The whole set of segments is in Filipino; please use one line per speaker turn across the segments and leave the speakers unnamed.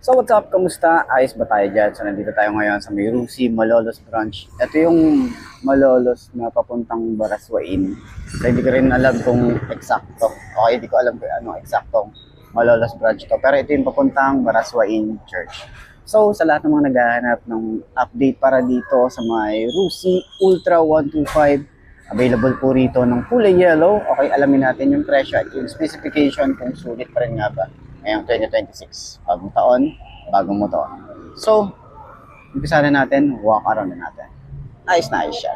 So what's up? Kamusta? Ayos ba tayo dyan? So nandito tayo ngayon sa may Rusi, Malolos branch. Ito yung Malolos na papuntang Baraswain. So hindi ko rin alam kung eksakto. Okay, hindi ko alam kung anong eksaktong Malolos branch to. Pero ito yung papuntang Baraswain Church. So sa lahat ng mga naghahanap ng update para dito sa may Rusi Ultra 125, available po rito ng kulay yellow. Okay, alamin natin yung presyo at yung specification kung sulit pa rin nga ba ngayong 2026. Bagong taon, bagong motor. So, umpisa na natin, walk around na natin. Ayos na ayos siya.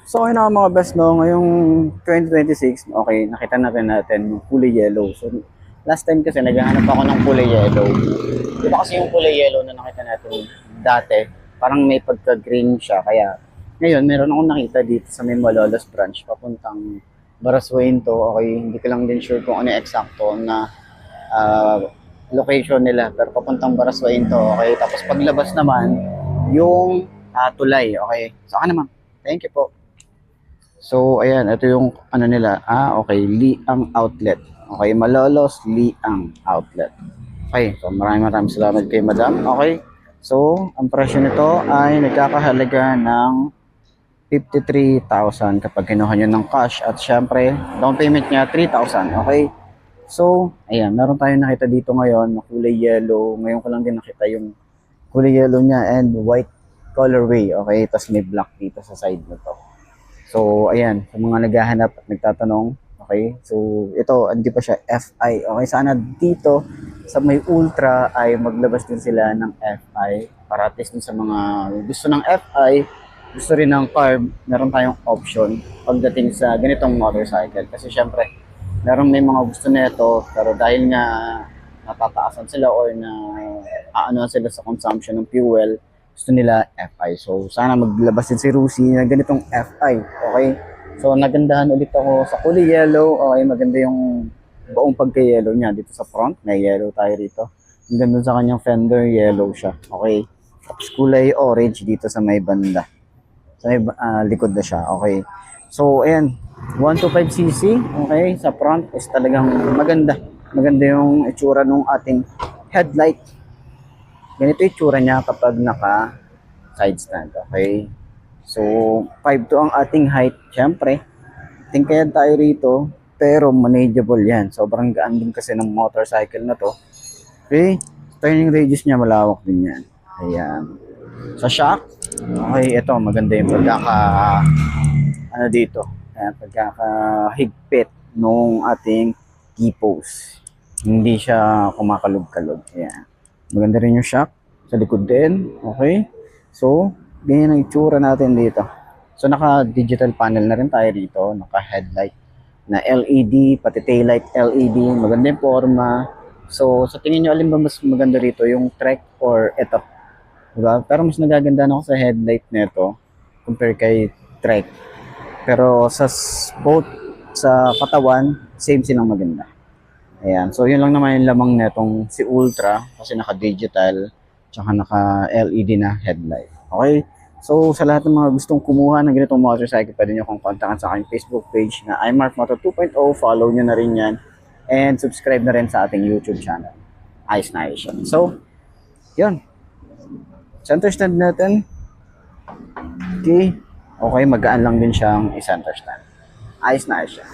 So okay na mga best no, ngayong 2026, okay, nakita na rin natin yung kulay yellow. So last time kasi naghahanap ako ng kulay yellow. Di ba kasi yung kulay yellow na nakita natin dati, parang may pagka-green siya. Kaya ngayon meron akong nakita dito sa may Malolos branch papuntang Baraswain to. Okay, hindi ko lang din sure kung ano yung eksakto na location nila. Pero papuntang Baraswain to. Okay, tapos paglabas naman yung tulay. Okay, so naman. Thank you po. So, ayan, ito yung ano nila. Okay, Liang Outlet. Okay, Malolos Liang Outlet. Okay, so maraming salamat kay Madam. Okay, so, ang presyo nito ay nagkakahalaga ng 53,000 kapag kinuha nyo ng cash. At syempre, down payment niya 3,000. Okay, so, ayan, meron tayong nakita dito ngayon na kulay yellow. Ngayon ko lang din nakita yung kulay yellow niya and white colorway. Okay, tapos may black dito sa side na to. So, ayan, sa mga naghahanap at nagtatanong, okay, so ito, hindi pa siya FI. Okay, sana dito sa may Ultra ay maglabas din sila ng FI para at least sa mga gusto ng FI, gusto rin ng carb, meron tayong option pagdating sa ganitong motorcycle. Kasi syempre, meron may mga gusto nito, pero dahil nga natataasan sila or na aano sila sa consumption ng fuel, gusto nila FI. So, sana maglabas din si Rusi na ganitong FI. Okay? So, nagandahan ulit ako sa kulay yellow. Okay, maganda yung buong pagka-yellow niya. Dito sa front, may yellow tayo rito. Ang ganda sa kanyang fender, yellow siya. Okay? Tapos kulay orange dito sa may banda. Sa may likod na siya. Okay? So, ayan. 125cc. Okay? Sa front is talagang maganda. Maganda yung itsura ng ating headlight. Ganito yung tsura niya kapag naka side stand. Okay? So, 5'2" ang ating height. Siyempre, tingkayan tayo rito, pero manageable yan. Sobrang gaan din kasi ng motorcycle na to. Okay? Turning radius niya malawak din yan. Ayan. Sa shock, okay, ito, maganda yung dito. Ayan, pagkakahigpit nung ating T-pose. Hindi siya kumakalog-kalog. Ayan. Maganda rin yung shock sa likod din. Okay? So, ganyan ang itsura natin dito. So, naka-digital panel na rin tayo rito. Naka-headlight na LED, pati taillight LED. Maganda yung forma. So, sa tingin nyo, alin ba mas maganda rito? Yung Trek or ito? Diba? Pero mas nagaganda ako sa headlight nito compare kay Trek. Pero sa both sa katawan, same silang maganda. Ayan. So, yun lang naman yung lamang netong si Ultra kasi naka-digital tsaka naka-LED na headlight. Okay? So, sa lahat ng mga gustong kumuha ng ganitong motorcycle, pwede nyo akong kontakan sa aking Facebook page na iMarkMoto 2.0. Follow nyo na rin yan. And subscribe na rin sa ating YouTube channel. Ayos na ayos yan. So, yun. Center stand natin. Okay. Okay, magaan lang din siyang i-center stand. Ayos na ayos siya.